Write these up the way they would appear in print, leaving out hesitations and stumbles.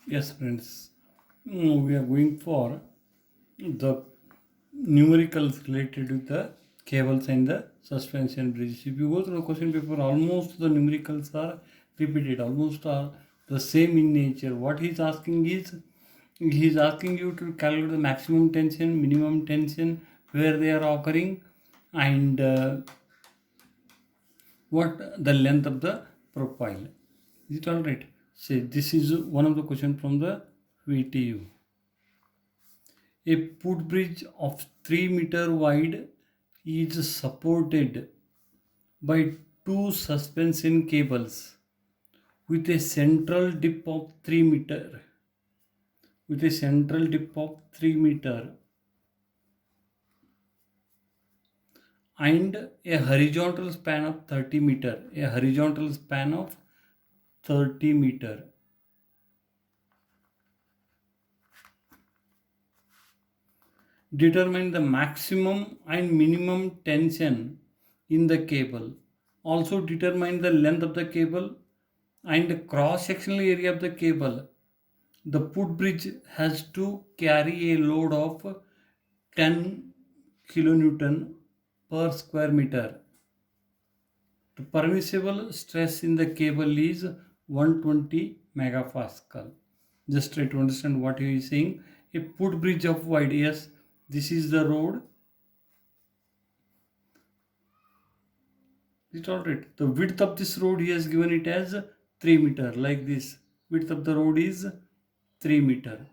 Yes, friends, we are going for the numericals related to the cables and the suspension bridges. If you go through the question paper, almost the numericals are repeated, almost are the same in nature. What he's asking you to calculate the maximum tension, minimum tension, where they are occurring, and what the length of the profile. Is it all right? Say this is one of the question from the VTU. A footbridge of 3 meter wide is supported by two suspension cables with a central dip of 3 meter and a horizontal span of 30 meter. Determine the maximum and minimum tension in the cable. Also determine the length of the cable and the cross sectional area of the cable. The footbridge has to carry a load of 10 kilonewton per square meter. The permissible stress in the cable is 120 megapascal. Just try to understand what he is saying. A footbridge of wide, yes, this is the road. It's all right. The width of this road he has given it as 3 meter, like this. Width of the road is 3 meter.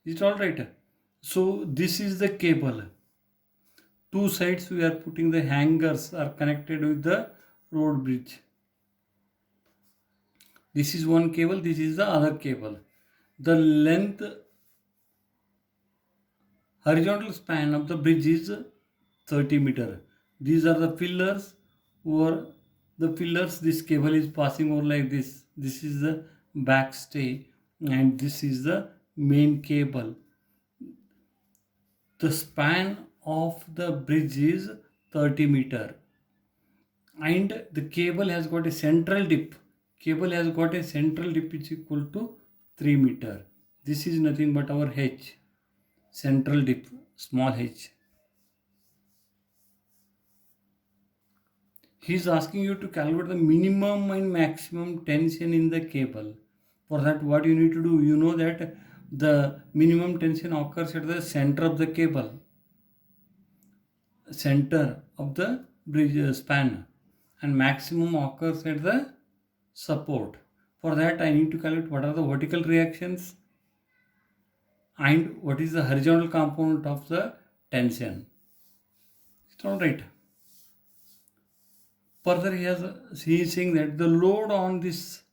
Is it all right? So this is the cable. Two sides we are putting the hangers are connected with the road bridge. This is one cable, this is the other cable. The length, horizontal span of the bridge is 30 meter. These are the pillars over the pillars. This cable is passing over like this. This is the backstay and this is the main cable. The span of the bridge is 30 meter and the cable has got a central dip. Cable has got a central dip which is equal to 3 meter. This is nothing but our H, central dip, small h. He is asking you to calculate the minimum and maximum tension in the cable. For that, what you need to do, you know that the minimum tension occurs at the center of the cable, center of the bridge span, and maximum occurs at the support. For that, I need to calculate what are the vertical reactions and what is the horizontal component of the tension. It's all right. Further, he is saying that the load on this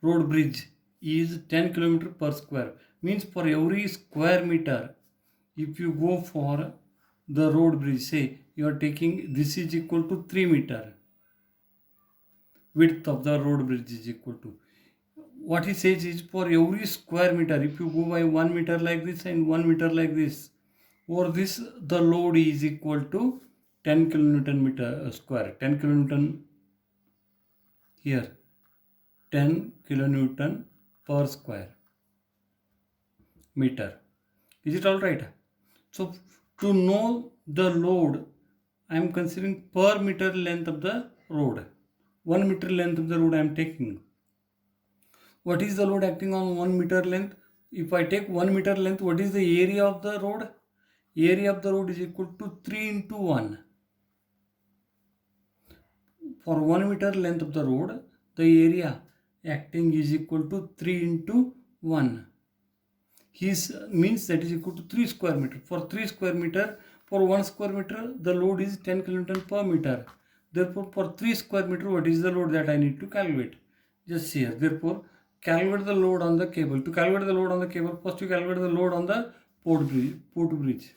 road bridge is 10 kilometer per square. Means for every square meter, if you go for the road bridge, say you are taking this is equal to 3 meter. Width of the road bridge is equal to. What he says is for every square meter, if you go by 1 meter like this and 1 meter like this, for this the load is equal to 10 kilonewton meter square. 10 kilonewton here, 10 kilonewton per square meter. Is it all right? So to know the load, I am considering per meter length of the road. 1 meter length of the road I am taking. What is the load acting on 1 meter length? If I take 1 meter length, what is the area of the road? Area of the road is equal to 3 into 1. For 1 meter length of the road, the area acting is equal to 3 into 1. His means that is equal to 3 square meter. For 3 square meter, for 1 square meter, the load is 10 kilonewton per meter. Therefore, for 3 square meter, what is the load that I need to calculate? Just here. Therefore, calculate the load on the cable. To calculate the load on the cable, first you calculate the load on the port bridge.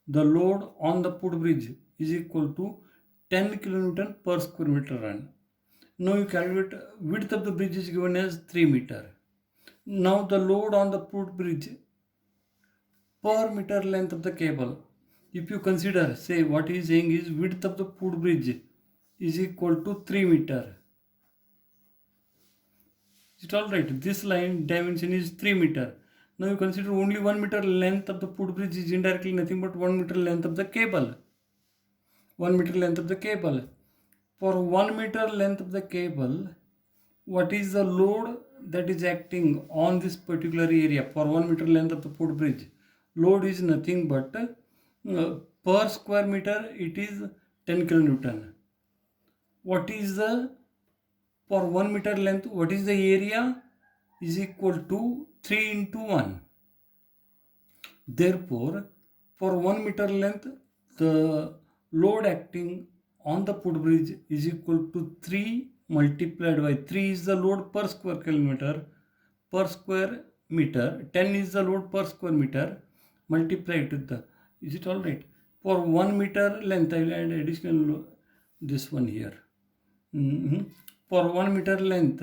The load on the port bridge is equal to 10 kilonewton per square meter run. Now you calculate width of the bridge is given as 3 meter. Now the load on the port bridge per meter length of the cable. If you consider, say what he is saying is width of the port bridge is equal to 3 meter. Is it all right? This line dimension is 3 meter. Now you consider only 1 meter length of the footbridge is indirectly nothing but 1 meter length of the cable. 1 meter length of the cable. For 1 meter length of the cable, what is the load that is acting on this particular area for 1 meter length of the footbridge? Load is nothing but per square meter it is 10 kilonewton. What is the, for 1 meter length, what is the area? Is equal to 3 into 1. Therefore, for 1 meter length, the load acting on the footbridge is equal to 3 multiplied by 3 is the load per square kilometer per square meter. 10 is the load per square meter multiplied with the, is it all right? For 1 meter length, I will add additional this one here. For 1 meter length,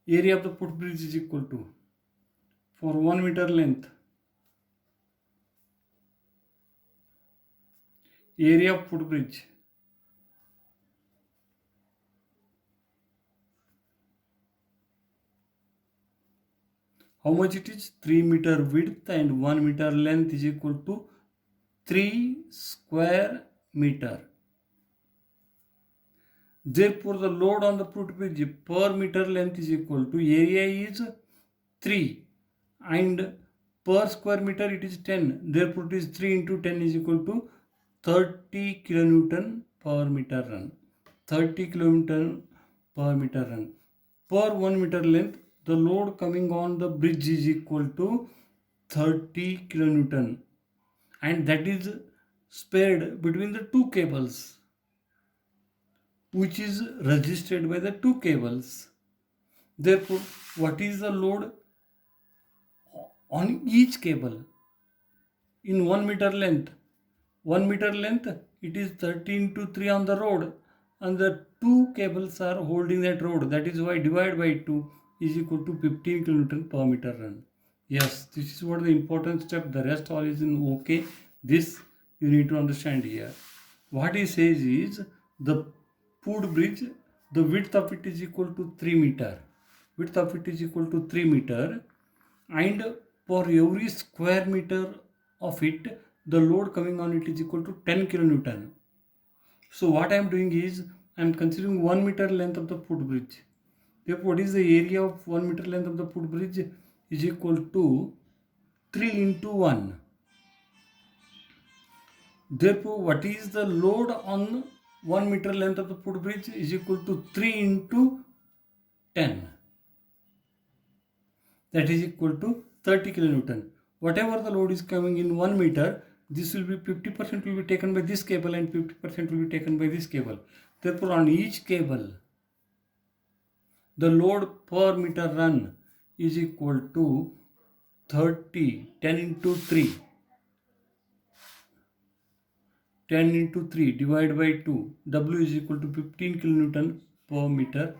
area of the footbridge is equal to, for 1 meter length, area of footbridge, how much it is? 3 meter width and 1 meter length is equal to 3 square meter. Therefore, the load on the footbridge per meter length is equal to, area is 3 and per square meter it is 10. Therefore, it is 3 into 10 is equal to 30 kilonewton per meter run. 30 kilonewton per meter run. Per 1 meter length, the load coming on the bridge is equal to 30 kilonewton, and that is spared between the two cables, which is resisted by the two cables. Therefore, what is the load on each cable in 1 meter length? 1 meter length, it is 13 to 3 on the road, and the two cables are holding that road. That is why divide by 2 is equal to 15 kilonewton per meter run. Yes, this is what the important step. The rest all is in okay. This you need to understand here. What he says is the footbridge, the width of it is equal to 3 meter. Width of it is equal to 3 meter, and for every square meter of it, the load coming on it is equal to 10 kilonewton. So what I am doing is I am considering 1 meter length of the footbridge. Therefore, what is the area of 1 meter length of the footbridge is equal to 3 into 1. Therefore, what is the load on 1 meter length of the footbridge is equal to 3 into 10. That is equal to 30 kilonewton. Whatever the load is coming in 1 meter, this will be 50% will be taken by this cable and 50% will be taken by this cable. Therefore, on each cable, the load per meter run is equal to 30, 10 into 3. 10 into 3 divided by 2. W is equal to 15 kilonewton per meter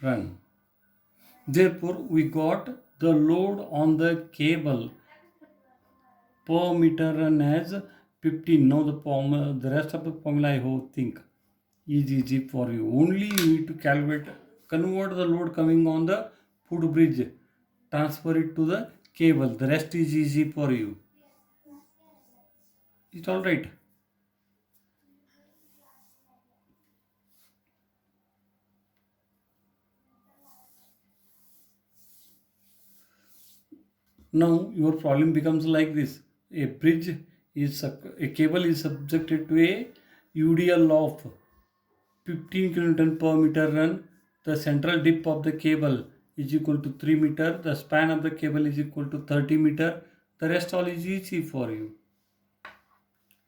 run. Therefore, we got the load on the cable per meter run as 15. Now the rest of the formula I think is easy for you. Only you need to calculate, convert the load coming on the footbridge, transfer it to the cable. The rest is easy for you. It's all right. Now your problem becomes like this. A bridge is a cable is subjected to a UDL of 15 kilonewton per meter run. The central dip of the cable is equal to 3 meter. The span of the cable is equal to 30 meter. The rest all is easy for you.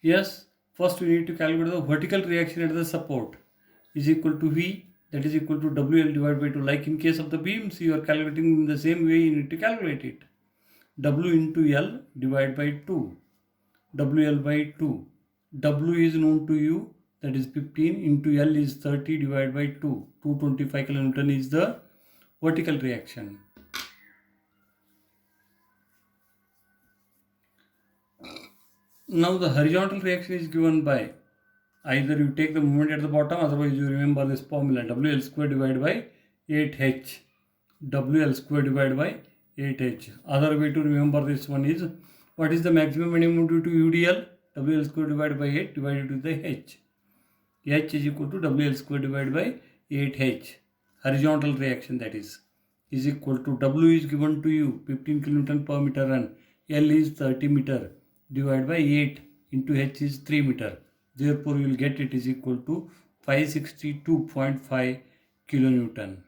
Yes, first we need to calculate the vertical reaction at the support is equal to V, that is equal to WL divided by 2. Like in case of the beams, you are calculating in the same way you need to calculate it. W into L divided by 2. WL by 2. W is known to you, that is 15, into L is 30 divided by 2. 225 kilonewton is the vertical reaction. Now the horizontal reaction is given by either you take the moment at the bottom, otherwise you remember this formula, WL square divided by 8H. WL square divided by 8H. Other way to remember this one is, what is the maximum minimum due to UDL? WL square divided by 8 divided with the H. H is equal to WL square divided by 8H. Horizontal reaction, that is equal to, W is given to you 15 kN per meter run. L is 30 meter divided by 8 into H is 3 meter. Therefore, you will get it is equal to 562.5 kilonewton.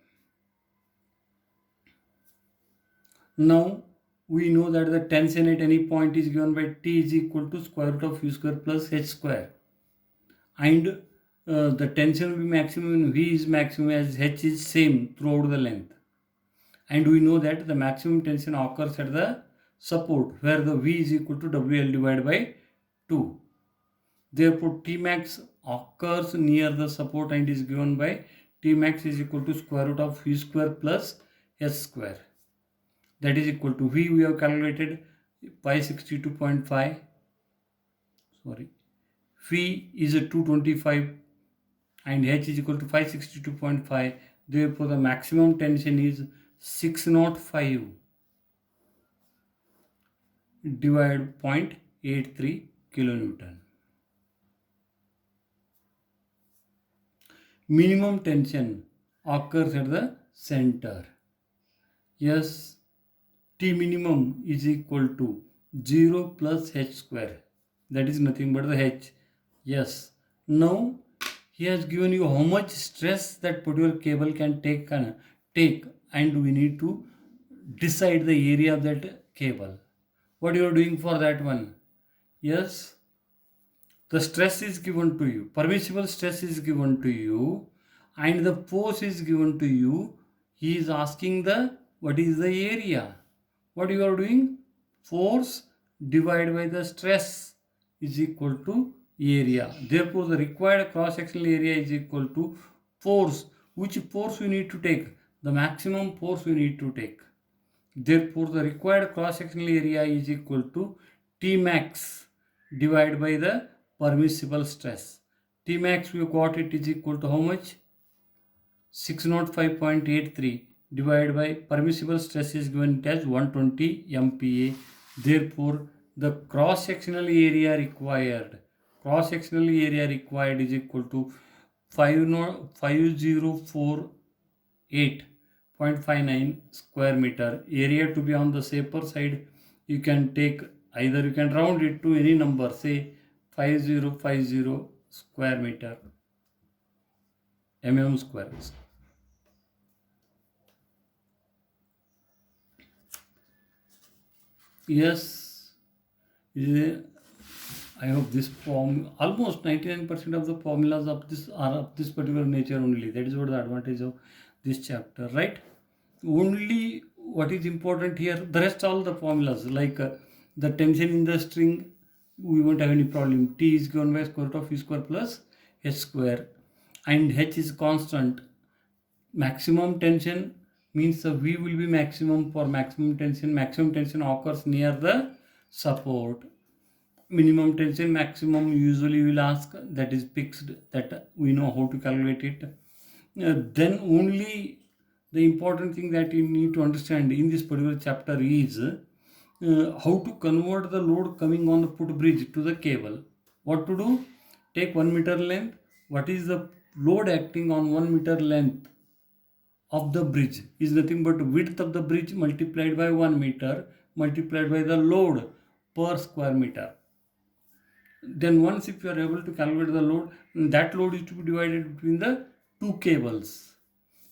Now, we know that the tension at any point is given by T is equal to square root of U square plus H square. And the tension will be maximum when V is maximum as H is same throughout the length. And we know that the maximum tension occurs at the support, where the V is equal to WL divided by 2. Therefore, Tmax occurs near the support and is given by Tmax is equal to square root of V square plus S square. That is equal to V, we have calculated 562.5. Sorry. V is a 225 and H is equal to 562.5. Therefore, the maximum tension is 605 divided 0.83 kilonewton. Minimum tension occurs at the center. Yes, T minimum is equal to 0 plus H square. That is nothing but the H. Yes. Now, he has given you how much stress that particular cable can take, and we need to decide the area of that cable. What you are doing for that one? Yes, the stress is given to you, permissible stress is given to you, and the force is given to you. He is asking what is the area. What you are doing? Force divided by the stress is equal to area. Therefore, the required cross-sectional area is equal to force. Which force we need to take? The maximum force we need to take. Therefore, the required cross-sectional area is equal to Tmax divided by the permissible stress. Tmax, we got it is equal to how much? 605.83 divided by permissible stress is given as 120 MPa. Therefore, the cross-sectional area required is equal to 5048.59 square meter. Area to be on the safer side, you can take either, you can round it to any number, say 5050 square meter, mm square. Yes, I hope this form, almost 99% of the formulas of this are of this particular nature only. That is what the advantage of this chapter, right? Only what is important here, the rest all the formulas, like the tension in the string, we won't have any problem. T is given by square root of V square plus H square, and H is constant. Maximum tension means the V will be maximum for maximum tension. Maximum tension occurs near the support. Minimum tension, maximum usually will ask, that is fixed, that we know how to calculate it. Then only the important thing that you need to understand in this particular chapter is how to convert the load coming on the footbridge to the cable. What to do? Take 1 meter length. What is the load acting on 1 meter length of the bridge? Is nothing but width of the bridge multiplied by 1 meter multiplied by the load per square meter. Then once if you are able to calculate the load, that load is to be divided between the two cables.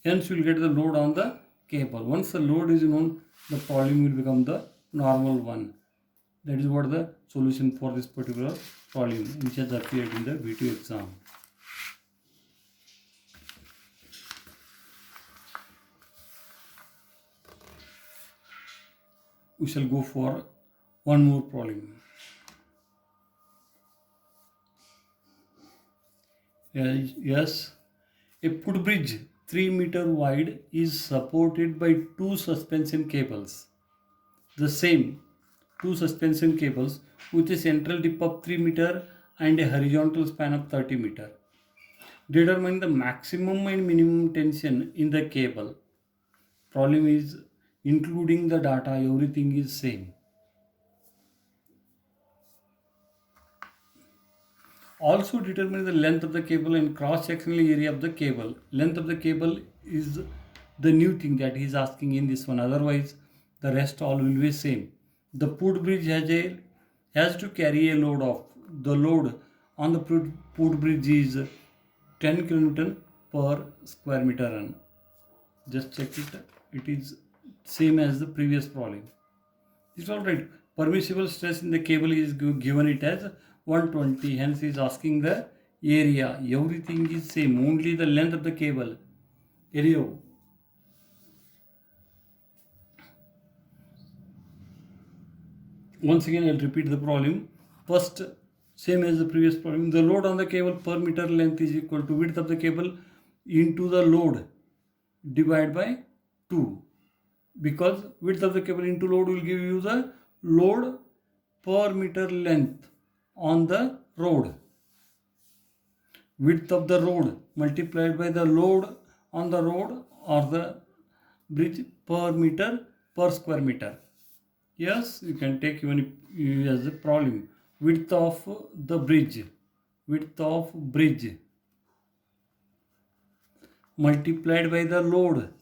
Hence you will get the load on the cable. Once the load is known, the problem will become the normal one. That is what the solution for this particular problem which has appeared in the V2 exam. We shall go for one more problem. Yes, a footbridge 3 meter wide is supported by two suspension cables. The same two suspension cables with a central dip of 3 meter and a horizontal span of 30 meter. Determine the maximum and minimum tension in the cable. Problem is including the data, everything is same. Also determine the length of the cable and cross-sectional area of the cable. Length of the cable is the new thing that he is asking in this one. Otherwise, the rest all will be same. The footbridge has to carry a load of the load on the footbridge is 10 kN per square meter run. Just check it. It is same as the previous problem. It's all right. Permissible stress in the cable is given it as 120. Hence, is asking the area. Everything is same. Only the length of the cable. Area. Once again, I'll repeat the problem. First, same as the previous problem. The load on the cable per meter length is equal to width of the cable into the load divided by 2. Because width of the cable into load will give you the load per meter length on the road. Width of the road multiplied by the load on the road or the bridge per meter per square meter. Yes, you can take even as a problem. Width of the bridge. Width of bridge multiplied by the load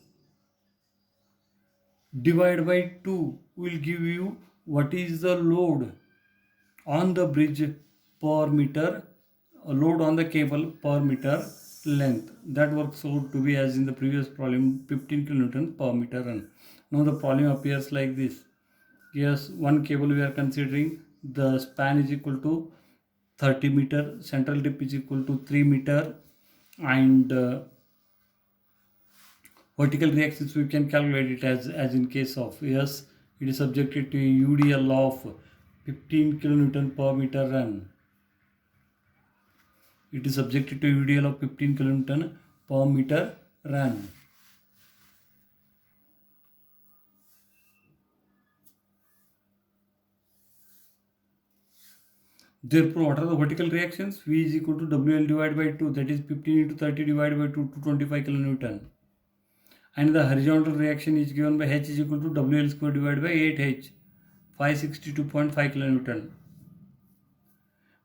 divided by 2 will give you what is the load on the bridge per meter, load on the cable per meter length. That works out to be as in the previous problem 15 kN per meter run. Now the problem appears like this. Yes, one cable we are considering, the span is equal to 30 meter, central dip is equal to 3 meter, and vertical reactions we can calculate it as in case of, yes, it is subjected to a UDL of 15 kN per meter run. It is subjected to UDL of 15 kN per meter run. Therefore, what are the vertical reactions? V is equal to WL divided by 2, that is 15 into 30 divided by 2, 225 kN. And the horizontal reaction is given by H is equal to WL square divided by 8H, 562.5 kN.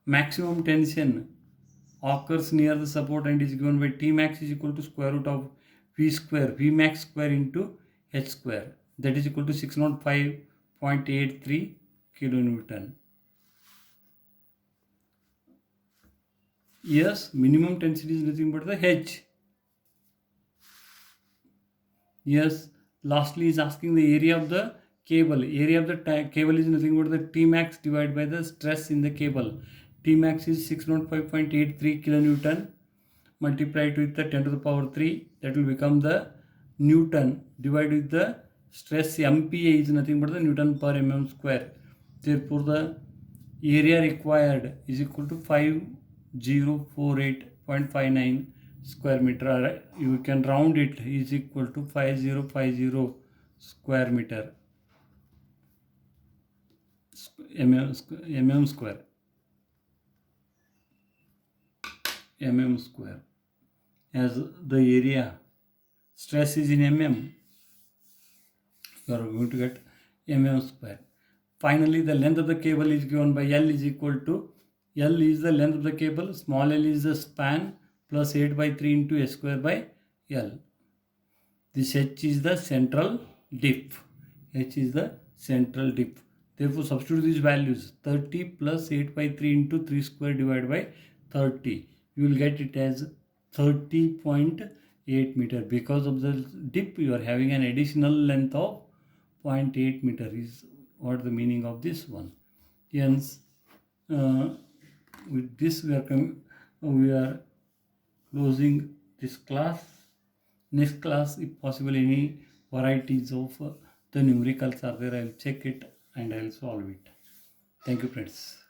Maximum tension occurs near the support and is given by T max is equal to square root of V square, V max square into H square, that is equal to 605.83 kN. Yes, minimum tension is nothing but the H. Yes, lastly is asking the area of the cable. Area of the cable is nothing but the T max divided by the stress in the cable. T max is 605.83 kilonewton multiplied with the 10 to the power 3. That will become the Newton divided with the stress MPa is nothing but the Newton per mm square. Therefore, the area required is equal to 5048.59 square meter. You can round it, is equal to 5050 square meter mm square as the area stress is in mm, you are going to get mm square. Finally, the length of the cable is given by L is equal to, L is the length of the cable, small l is the span, plus 8 by 3 into S square by L. This H is the central dip. H is the central dip. Therefore, substitute these values. 30 plus 8 by 3 into 3 square divided by 30. You will get it as 30.8 meter. Because of the dip, you are having an additional length of 0.8 meter is what the meaning of this one. Hence, with this we are closing this class. Next class, if possible, any varieties of the numericals are there, I will check it and I will solve it. Thank you, friends.